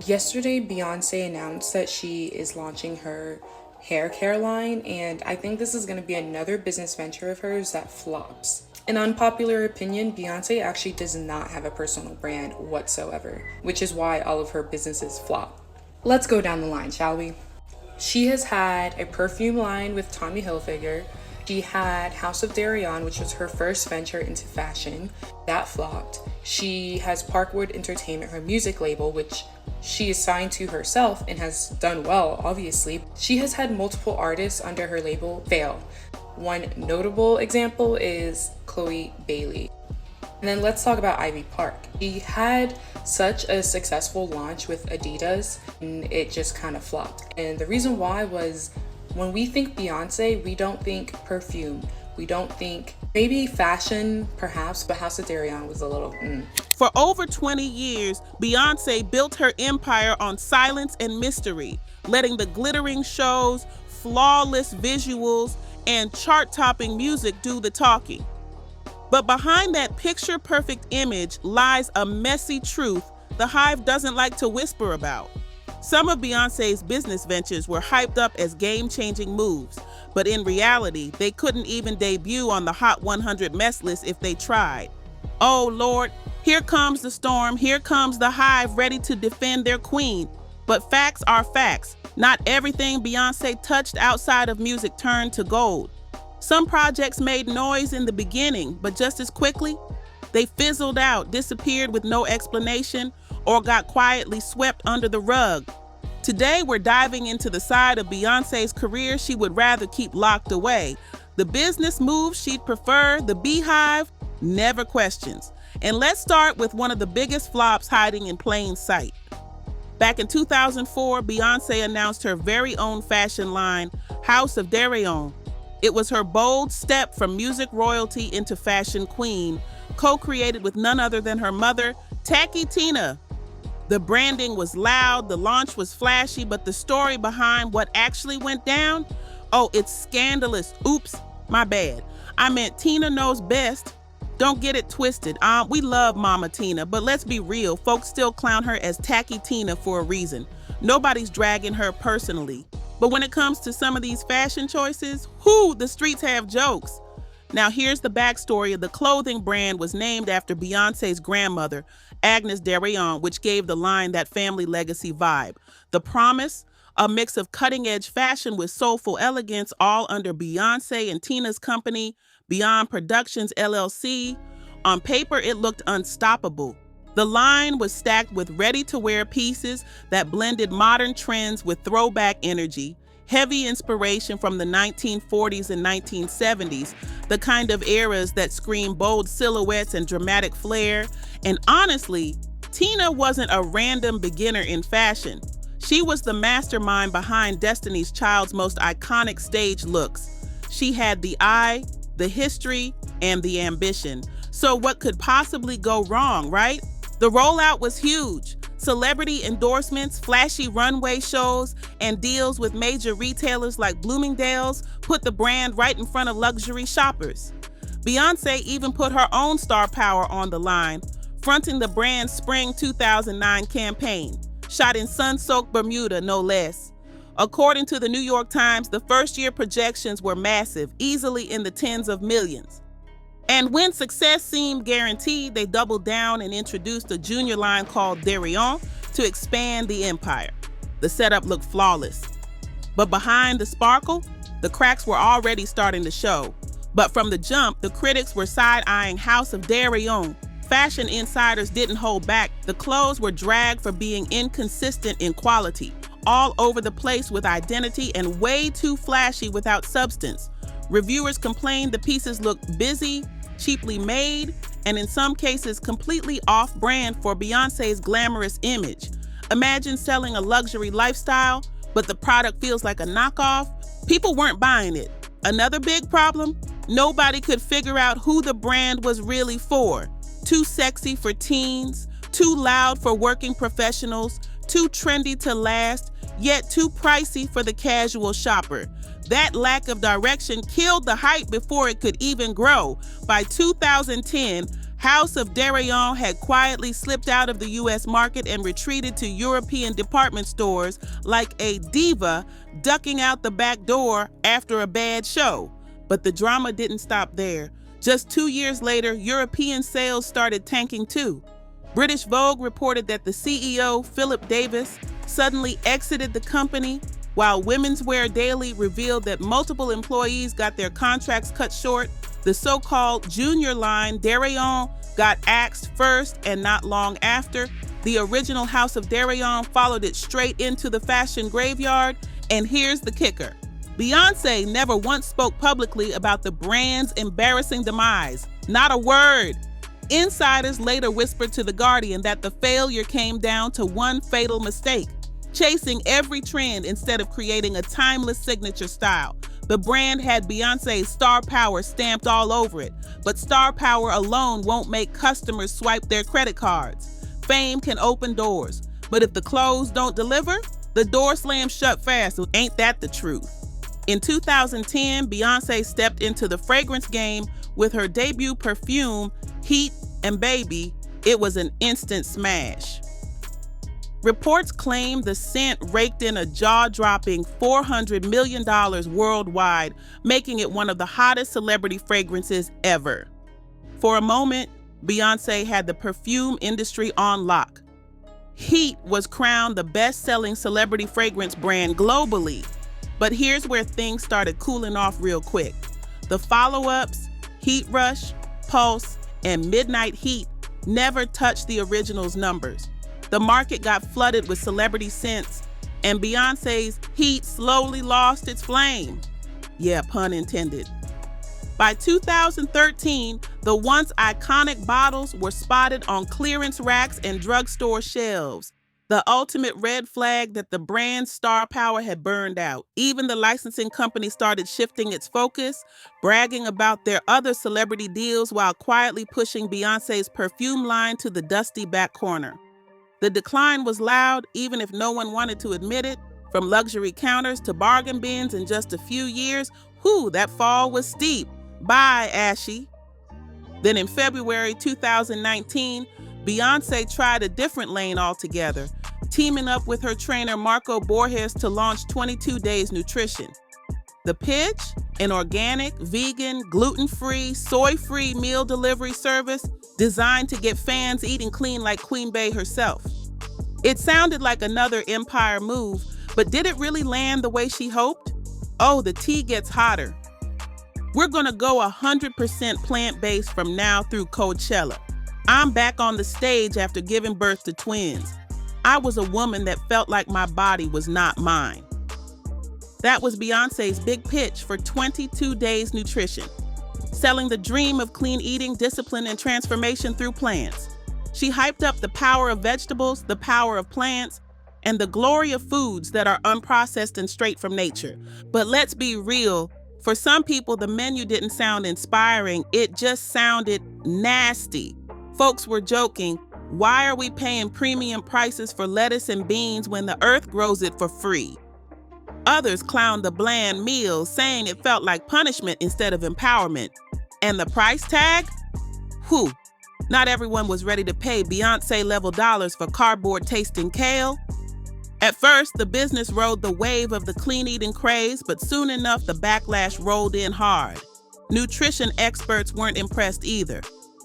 Yesterday, Beyonce announced that she is launching her hair care line, and I think this is going to be another business venture of hers that flops. An unpopular opinion, Beyonce actually does not have a personal brand whatsoever, which is why all of her businesses flop. Let's go down the line, shall we? She has had a perfume line with Tommy Hilfiger. She had House of Darion, which was her first venture into fashion. That flopped. She has Parkwood Entertainment, her music label, which she is signed to herself and has done well, obviously. She has had multiple artists under her label fail. One notable example is Queen Bey. And then let's talk about Ivy Park. She had such a successful launch with Adidas, and it just kind of flopped. And the reason why was when we think Beyonce, we don't think perfume. We don't think maybe fashion, perhaps, but House of Darion was a little For over 20 years, Beyonce built her empire on silence and mystery, letting the glittering shows, flawless visuals, and chart-topping music do the talking. But behind that picture-perfect image lies a messy truth the Hive doesn't like to whisper about. Some of Beyonce's business ventures were hyped up as game-changing moves, but in reality, they couldn't even debut on the Hot 100 mess list if they tried. Oh Lord, here comes the storm, here comes the Hive ready to defend their queen. But facts are facts. Not everything Beyonce touched outside of music turned to gold. Some projects made noise in the beginning, but just as quickly, they fizzled out, disappeared with no explanation, or got quietly swept under the rug. Today, we're diving into the side of Beyonce's career she would rather keep locked away. The business moves she'd prefer, the Beehive never questions. And let's start with one of the biggest flops hiding in plain sight. Back in 2004, Beyonce announced her very own fashion line, House of Darion. It was her bold step from music royalty into fashion queen, co-created with none other than her mother, Tacky Tina. The branding was loud, the launch was flashy, but the story behind what actually went down? Oh, it's scandalous. Oops, my bad. I meant Tina knows best. Don't get it twisted. We love Mama Tina, but let's be real, folks still clown her as Tacky Tina for a reason. Nobody's dragging her personally. But when it comes to some of these fashion choices, the streets have jokes. Now here's the backstory. The clothing brand was named after Beyonce's grandmother, Agnes Darion, which gave the line that family legacy vibe. The promise? A mix of cutting-edge fashion with soulful elegance, all under Beyonce and Tina's company, Beyond Productions LLC. On paper, it looked unstoppable. The line was stacked with ready-to-wear pieces that blended modern trends with throwback energy, heavy inspiration from the 1940s and 1970s, the kind of eras that scream bold silhouettes and dramatic flair. And honestly, Tina wasn't a random beginner in fashion. She was the mastermind behind Destiny's Child's most iconic stage looks. She had the eye, the history, and the ambition. So what could possibly go wrong, right? The rollout was huge. Celebrity endorsements, flashy runway shows, and deals with major retailers like Bloomingdale's put the brand right in front of luxury shoppers. Beyonce even put her own star power on the line, fronting the brand's spring 2009 campaign, shot in sun-soaked Bermuda, no less. According to the New York Times, the first-year projections were massive, easily in the tens of millions. And when success seemed guaranteed, they doubled down and introduced a junior line called Darion to expand the empire. The setup looked flawless. But behind the sparkle, the cracks were already starting to show. But from the jump, the critics were side-eyeing House of Darion. Fashion insiders didn't hold back. The clothes were dragged for being inconsistent in quality, all over the place with identity and way too flashy without substance. Reviewers complained the pieces looked busy, cheaply made, and in some cases completely off-brand for Beyonce's glamorous image. Imagine selling a luxury lifestyle, but the product feels like a knockoff. People weren't buying it. Another big problem? Nobody could figure out who the brand was really for. Too sexy for teens, too loud for working professionals, too trendy to last, yet too pricey for the casual shopper. That lack of direction killed the hype before it could even grow. By 2010, House of Derayon had quietly slipped out of the U.S. market and retreated to European department stores like a diva ducking out the back door after a bad show. But the drama didn't stop there. Just 2 years later, European sales started tanking too. British Vogue reported that the CEO, Philip Davis, suddenly exited the company, while Women's Wear Daily revealed that multiple employees got their contracts cut short. The so-called junior line, Derayon, got axed first, and not long after, the original House of Derayon followed it straight into the fashion graveyard. And here's the kicker. Beyonce never once spoke publicly about the brand's embarrassing demise. Not a word. Insiders later whispered to The Guardian that the failure came down to one fatal mistake: chasing every trend instead of creating a timeless signature style. The brand had Beyonce's star power stamped all over it, but star power alone won't make customers swipe their credit cards. Fame can open doors, but if the clothes don't deliver, the door slams shut fast. Ain't that the truth? In 2010, Beyonce stepped into the fragrance game with her debut perfume, Heat and Baby. It was an instant smash. Reports claim the scent raked in a jaw-dropping $400 million worldwide, making it one of the hottest celebrity fragrances ever. For a moment, Beyonce had the perfume industry on lock. Heat was crowned the best-selling celebrity fragrance brand globally. But here's where things started cooling off real quick. The follow-ups, Heat Rush, Pulse, and Midnight Heat never touched the original's numbers. The market got flooded with celebrity scents, and Beyonce's Heat slowly lost its flame. Yeah, pun intended. By 2013, the once iconic bottles were spotted on clearance racks and drugstore shelves. The ultimate red flag that the brand's star power had burned out. Even the licensing company started shifting its focus, bragging about their other celebrity deals while quietly pushing Beyonce's perfume line to the dusty back corner. The decline was loud, even if no one wanted to admit it. From luxury counters to bargain bins in just a few years, that fall was steep. Bye, Ashy. Then in February 2019, Beyonce tried a different lane altogether, teaming up with her trainer Marco Borges to launch 22 Days Nutrition. The pitch? An organic, vegan, gluten-free, soy-free meal delivery service designed to get fans eating clean like Queen Bey herself. It sounded like another empire move, but did it really land the way she hoped? Oh, the tea gets hotter. We're gonna go 100% plant-based from now through Coachella. I'm back on the stage after giving birth to twins. I was a woman that felt like my body was not mine. That was Beyonce's big pitch for 22 Days Nutrition, selling the dream of clean eating, discipline, and transformation through plants. She hyped up the power of vegetables, the power of plants, and the glory of foods that are unprocessed and straight from nature. But let's be real, for some people, the menu didn't sound inspiring, it just sounded nasty. Folks were joking, why are we paying premium prices for lettuce and beans when the earth grows it for free? Others clowned the bland meal, saying it felt like punishment instead of empowerment. And the price tag? Not everyone was ready to pay Beyonce-level dollars for cardboard-tasting kale. At first, the business rode the wave of the clean eating craze, but soon enough, the backlash rolled in hard. Nutrition experts weren't impressed either.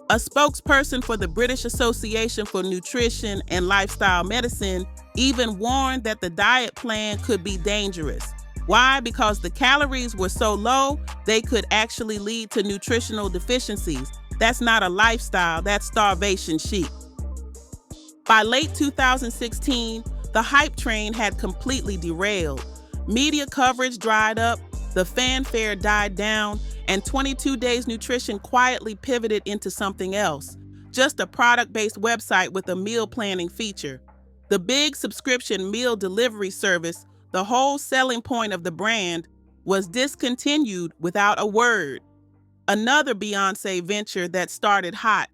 A spokesperson for the British Association for Nutrition and Lifestyle Medicine even warned that the diet plan could be dangerous. Why? Because the calories were so low, they could actually lead to nutritional deficiencies. That's not a lifestyle, that's starvation chic. By late 2016, the hype train had completely derailed. Media coverage dried up, the fanfare died down, and 22 Days Nutrition quietly pivoted into something else, just a product-based website with a meal planning feature. The big subscription meal delivery service, the whole selling point of the brand, was discontinued without a word. Another Beyonce venture that started hot,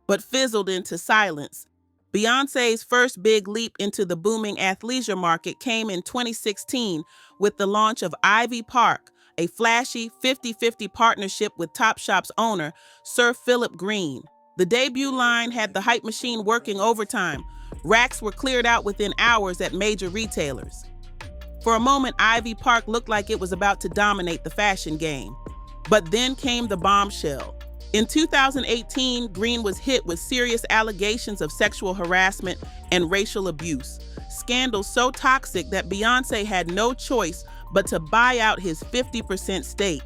but fizzled into silence. Beyonce's first big leap into the booming athleisure market came in 2016 with the launch of Ivy Park, a flashy 50-50 partnership with Topshop's owner, Sir Philip Green. The debut line had the hype machine working overtime. Racks were cleared out within hours at major retailers. For a moment, Ivy Park looked like it was about to dominate the fashion game. But then came the bombshell. In 2018, Green was hit with serious allegations of sexual harassment and racial abuse, scandals so toxic that Beyonce had no choice but to buy out his 50% stake.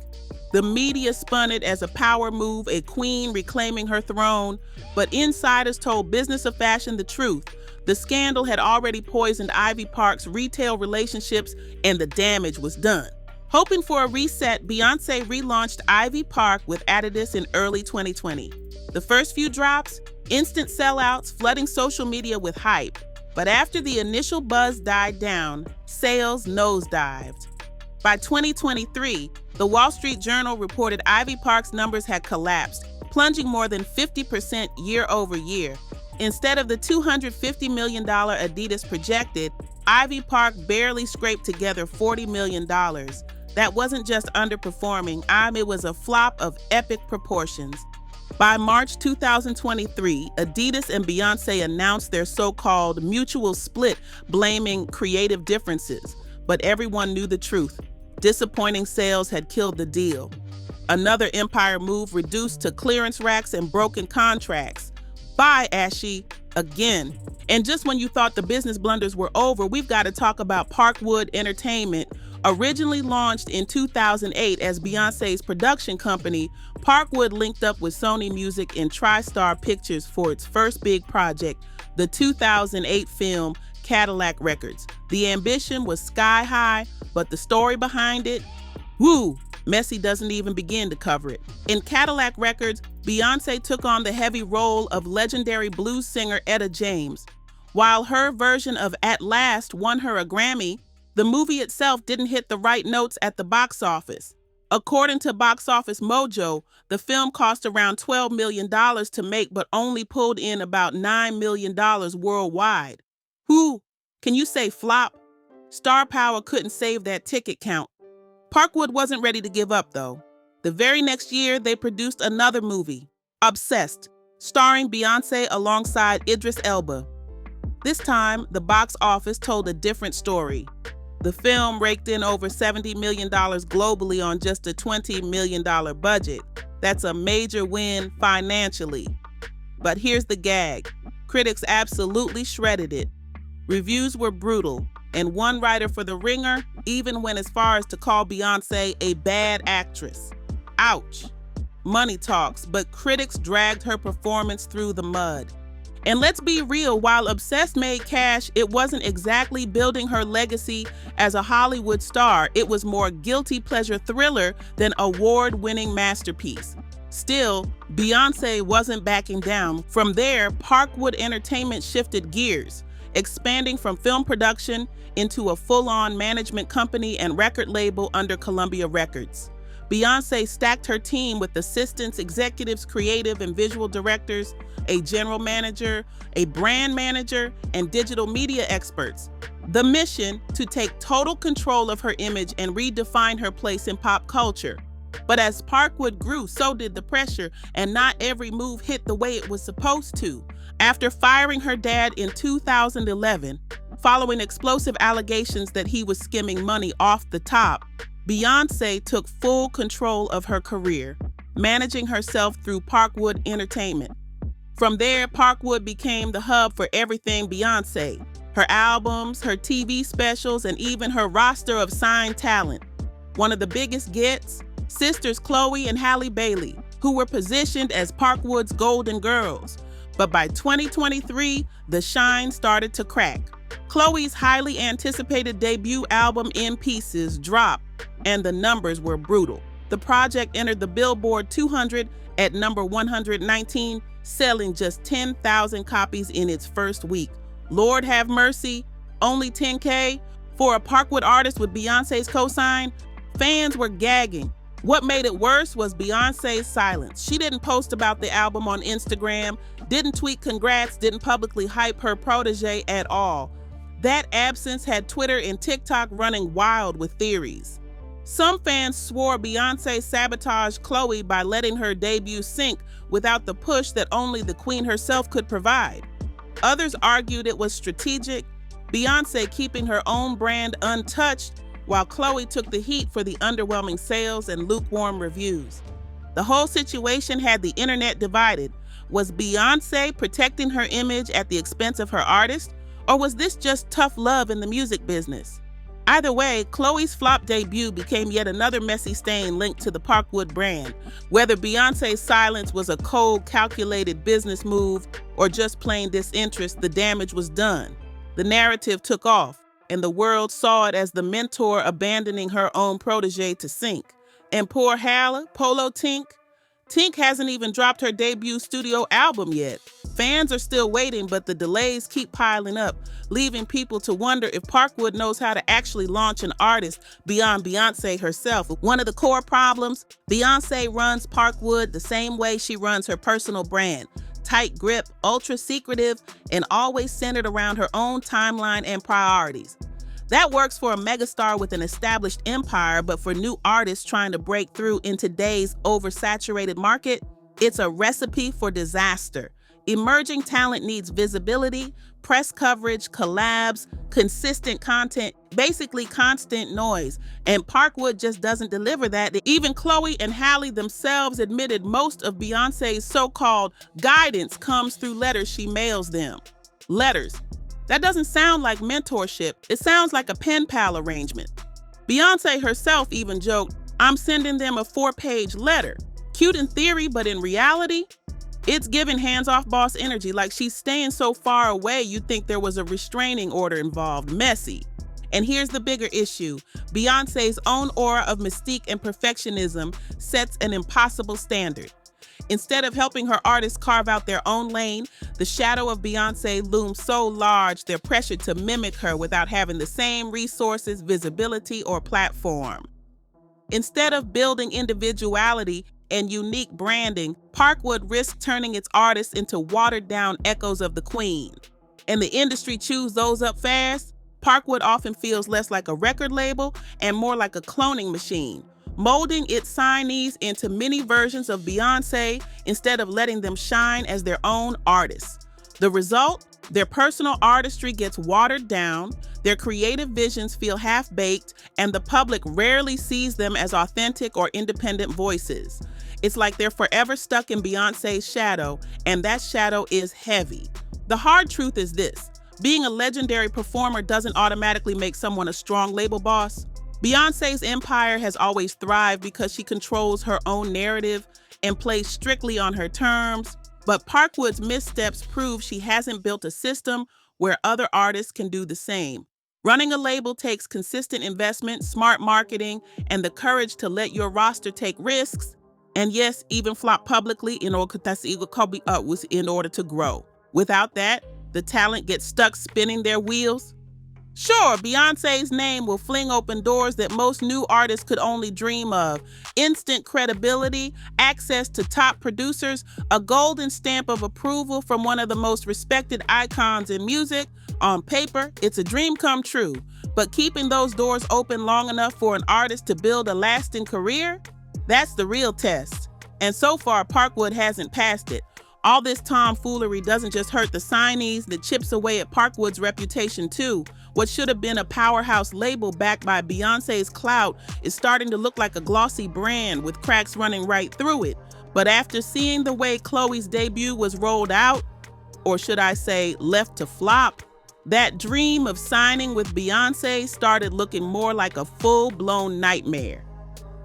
The media spun it as a power move, a queen reclaiming her throne, but insiders told Business of Fashion the truth. The scandal had already poisoned Ivy Park's retail relationships, and the damage was done. Hoping for a reset, Beyonce relaunched Ivy Park with Adidas in early 2020. The first few drops, instant sellouts, flooding social media with hype. But after the initial buzz died down, sales nosedived. By 2023, the Wall Street Journal reported Ivy Park's numbers had collapsed, plunging more than 50% year over year. Instead of the $250 million Adidas projected, Ivy Park barely scraped together $40 million. That wasn't just underperforming, it was a flop of epic proportions. By March 2023, Adidas and Beyonce announced their so-called mutual split, blaming creative differences. But everyone knew the truth. Disappointing sales had killed the deal. Another empire move reduced to clearance racks and broken contracts. Bye, Ashy, again. And just when you thought the business blunders were over, we've got to talk about Parkwood Entertainment. Originally launched in 2008 as Beyonce's production company, Parkwood linked up with Sony Music and TriStar Pictures for its first big project, the 2008 film Cadillac Records. The ambition was sky high, but the story behind it, woo, Messi doesn't even begin to cover it. In Cadillac Records, Beyonce took on the heavy role of legendary blues singer Etta James. While her version of At Last won her a Grammy, the movie itself didn't hit the right notes at the box office. According to Box Office Mojo, the film cost around $12 million to make but only pulled in about $9 million worldwide. Who? Can you say flop? Star power couldn't save that ticket count. Parkwood wasn't ready to give up, though. The very next year, they produced another movie, Obsessed, starring Beyonce alongside Idris Elba. This time, the box office told a different story. The film raked in over $70 million globally on just a $20 million budget. That's a major win financially. But here's the gag. Critics absolutely shredded it. Reviews were brutal, and one writer for The Ringer even went as far as to call Beyonce a bad actress. Ouch. Money talks, but critics dragged her performance through the mud. And let's be real, while Obsessed made cash, it wasn't exactly building her legacy as a Hollywood star. It was more guilty pleasure thriller than award-winning masterpiece. Still, Beyonce wasn't backing down. From there, Parkwood Entertainment shifted gears, expanding from film production into a full-on management company and record label under Columbia Records. Beyonce stacked her team with assistants, executives, creative and visual directors, a general manager, a brand manager, and digital media experts. The mission: to take total control of her image and redefine her place in pop culture. But as Parkwood grew, so did the pressure, and not every move hit the way it was supposed to. After firing her dad in 2011, following explosive allegations that he was skimming money off the top, Beyonce took full control of her career, managing herself through Parkwood Entertainment. From there, Parkwood became the hub for everything Beyonce, her albums, her TV specials, and even her roster of signed talent. One of the biggest gets, sisters Chloe and Halle Bailey, who were positioned as Parkwood's Golden Girls. But by 2023, the shine started to crack. Chloe's highly anticipated debut album, In Pieces, dropped, and the numbers were brutal. The project entered the Billboard 200 at number 119, selling just 10,000 copies in its first week. Lord have mercy, only 10K? For a Parkwood artist with Beyonce's cosign, fans were gagging. What made it worse was Beyonce's silence. She didn't post about the album on Instagram, didn't tweet congrats, didn't publicly hype her protege at all. That absence had Twitter and TikTok running wild with theories. Some fans swore Beyonce sabotaged Chloe by letting her debut sink without the push that only the queen herself could provide. Others argued it was strategic, Beyonce keeping her own brand untouched while Chloe took the heat for the underwhelming sales and lukewarm reviews. The whole situation had the internet divided. Was Beyonce protecting her image at the expense of her artist, or was this just tough love in the music business? Either way, Chloe's flop debut became yet another messy stain linked to the Parkwood brand. Whether Beyonce's silence was a cold, calculated business move or just plain disinterest, the damage was done. The narrative took off, and the world saw it as the mentor abandoning her own protege to sink. And poor Halle, Polo Tink hasn't even dropped her debut studio album yet. Fans are still waiting, but the delays keep piling up, leaving people to wonder if Parkwood knows how to actually launch an artist beyond Beyonce herself. One of the core problems, Beyonce runs Parkwood the same way she runs her personal brand. Tight grip, ultra secretive, and always centered around her own timeline and priorities. That works for a megastar with an established empire, but for new artists trying to break through in today's oversaturated market, it's a recipe for disaster. Emerging talent needs visibility, press coverage, collabs, consistent content, basically constant noise, and Parkwood just doesn't deliver that. Even Chloe and Halle themselves admitted most of Beyonce's so-called guidance comes through letters she mails them. Letters. That doesn't sound like mentorship, it sounds like a pen pal arrangement. Beyonce herself even joked, "I'm sending them a 4-page letter." Cute in theory, but in reality, it's giving hands-off boss energy, like she's staying so far away you'd think there was a restraining order involved. Messy. And here's the bigger issue. Beyonce's own aura of mystique and perfectionism sets an impossible standard. Instead of helping her artists carve out their own lane, the shadow of Beyonce looms so large they're pressured to mimic her without having the same resources, visibility, or platform. Instead of building individuality and unique branding, Parkwood risks turning its artists into watered-down echoes of the queen. And the industry chews those up fast. Parkwood often feels less like a record label and more like a cloning machine, molding its signees into mini versions of Beyonce instead of letting them shine as their own artists. The result? Their personal artistry gets watered down, their creative visions feel half-baked, and the public rarely sees them as authentic or independent voices. It's like they're forever stuck in Beyonce's shadow, and that shadow is heavy. The hard truth is this: being a legendary performer doesn't automatically make someone a strong label boss. Beyonce's empire has always thrived because she controls her own narrative and plays strictly on her terms, but Parkwood's missteps prove she hasn't built a system where other artists can do the same. Running a label takes consistent investment, smart marketing, and the courage to let your roster take risks, and yes, even flop publicly in order to grow. Without that, the talent gets stuck spinning their wheels. Sure, Beyonce's name will fling open doors that most new artists could only dream of. Instant credibility, access to top producers, a golden stamp of approval from one of the most respected icons in music. On paper, it's a dream come true. But keeping those doors open long enough for an artist to build a lasting career? That's the real test. And so far, Parkwood hasn't passed it. All this tomfoolery doesn't just hurt the signees, it chips away at Parkwood's reputation too. What should have been a powerhouse label backed by Beyonce's clout is starting to look like a glossy brand with cracks running right through it. But after seeing the way Chloe's debut was rolled out, or should I say left to flop, that dream of signing with Beyonce started looking more like a full-blown nightmare.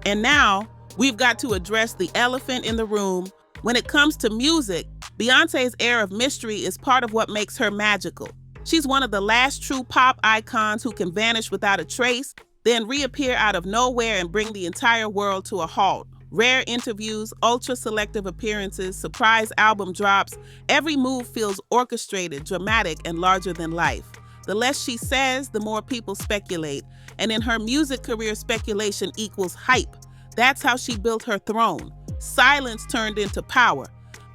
And now, we've got to address the elephant in the room. When it comes to music, Beyonce's air of mystery is part of what makes her magical. She's one of the last true pop icons who can vanish without a trace, then reappear out of nowhere and bring the entire world to a halt. Rare interviews, ultra-selective appearances, surprise album drops, every move feels orchestrated, dramatic, and larger than life. The less she says, the more people speculate. And in her music career, speculation equals hype. That's how she built her throne. Silence turned into power.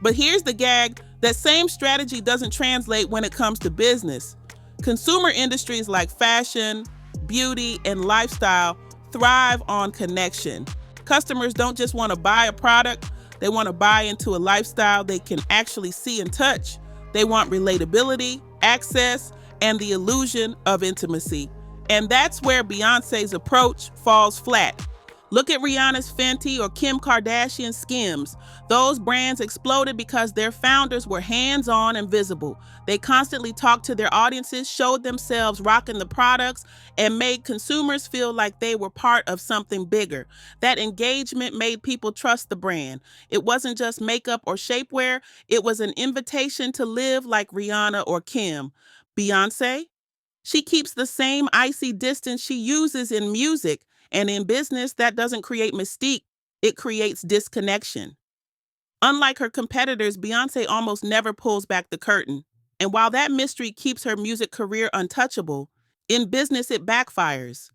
But here's the gag: that same strategy doesn't translate when it comes to business. Consumer industries like fashion, beauty, and lifestyle thrive on connection. Customers don't just want to buy a product, they want to buy into a lifestyle they can actually see and touch. They want relatability, access, and the illusion of intimacy. And that's where Beyonce's approach falls flat. Look at Rihanna's Fenty or Kim Kardashian's Skims. Those brands exploded because their founders were hands-on and visible. They constantly talked to their audiences, showed themselves rocking the products, and made consumers feel like they were part of something bigger. That engagement made people trust the brand. It wasn't just makeup or shapewear, it was an invitation to live like Rihanna or Kim. Beyonce? She keeps the same icy distance she uses in music. And in business, that doesn't create mystique, it creates disconnection. Unlike her competitors, Beyoncé almost never pulls back the curtain. And while that mystery keeps her music career untouchable, in business it backfires.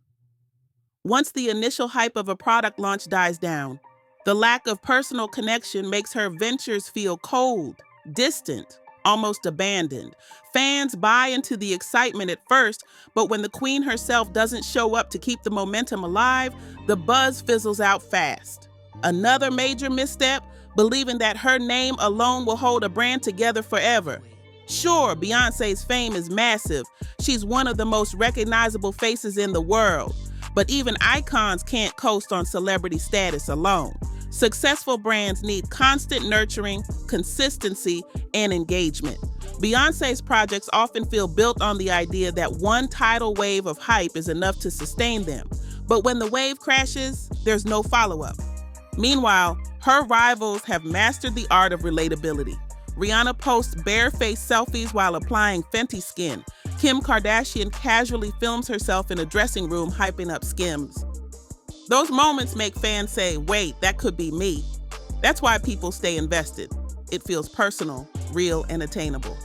Once the initial hype of a product launch dies down, the lack of personal connection makes her ventures feel cold, distant, almost abandoned. Fans buy into the excitement at first, but when the queen herself doesn't show up to keep the momentum alive, the buzz fizzles out fast. Another major misstep, believing that her name alone will hold a brand together forever. Sure, Beyoncé's fame is massive. She's one of the most recognizable faces in the world. But even icons can't coast on celebrity status alone. Successful brands need constant nurturing, consistency, and engagement. Beyoncé's projects often feel built on the idea that one tidal wave of hype is enough to sustain them. But when the wave crashes, there's no follow-up. Meanwhile, her rivals have mastered the art of relatability. Rihanna posts bare-faced selfies while applying Fenty skin. Kim Kardashian casually films herself in a dressing room hyping up Skims. Those moments make fans say, wait, that could be me. That's why people stay invested. It feels personal, real, and attainable.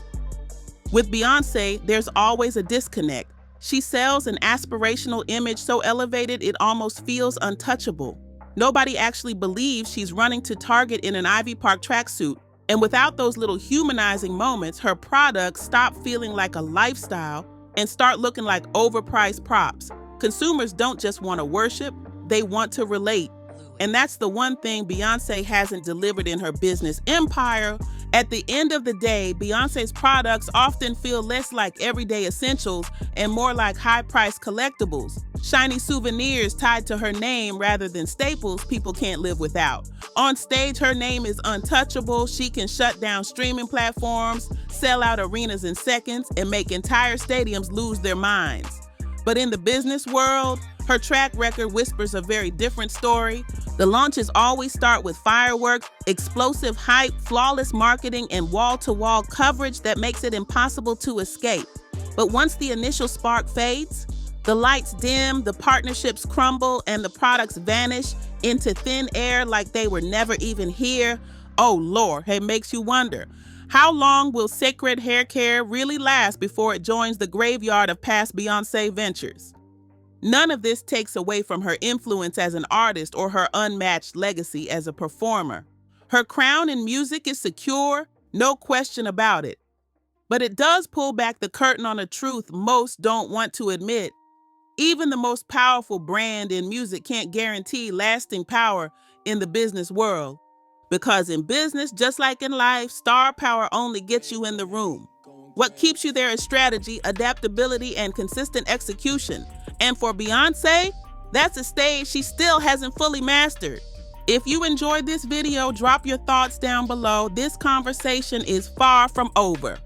With Beyoncé, there's always a disconnect. She sells an aspirational image so elevated it almost feels untouchable. Nobody actually believes she's running to Target in an Ivy Park tracksuit. And without those little humanizing moments, her products stop feeling like a lifestyle and start looking like overpriced props. Consumers don't just want to worship, they want to relate. And that's the one thing Beyoncé hasn't delivered in her business empire. At the end of the day, Beyoncé's products often feel less like everyday essentials and more like high-priced collectibles. Shiny souvenirs tied to her name rather than staples people can't live without. On stage, her name is untouchable. She can shut down streaming platforms, sell out arenas in seconds, and make entire stadiums lose their minds. But in the business world, her track record whispers a very different story. The launches always start with fireworks, explosive hype, flawless marketing, and wall-to-wall coverage that makes it impossible to escape. But once the initial spark fades, the lights dim, the partnerships crumble, and the products vanish into thin air like they were never even here. Oh Lord, it makes you wonder. How long will sacred hair care really last before it joins the graveyard of past Beyoncé ventures? None of this takes away from her influence as an artist or her unmatched legacy as a performer. Her crown in music is secure, no question about it. But it does pull back the curtain on a truth most don't want to admit. Even the most powerful brand in music can't guarantee lasting power in the business world. Because in business, just like in life, star power only gets you in the room. What keeps you there is strategy, adaptability, and consistent execution. And for Beyoncé, that's a stage she still hasn't fully mastered. If you enjoyed this video, drop your thoughts down below. This conversation is far from over.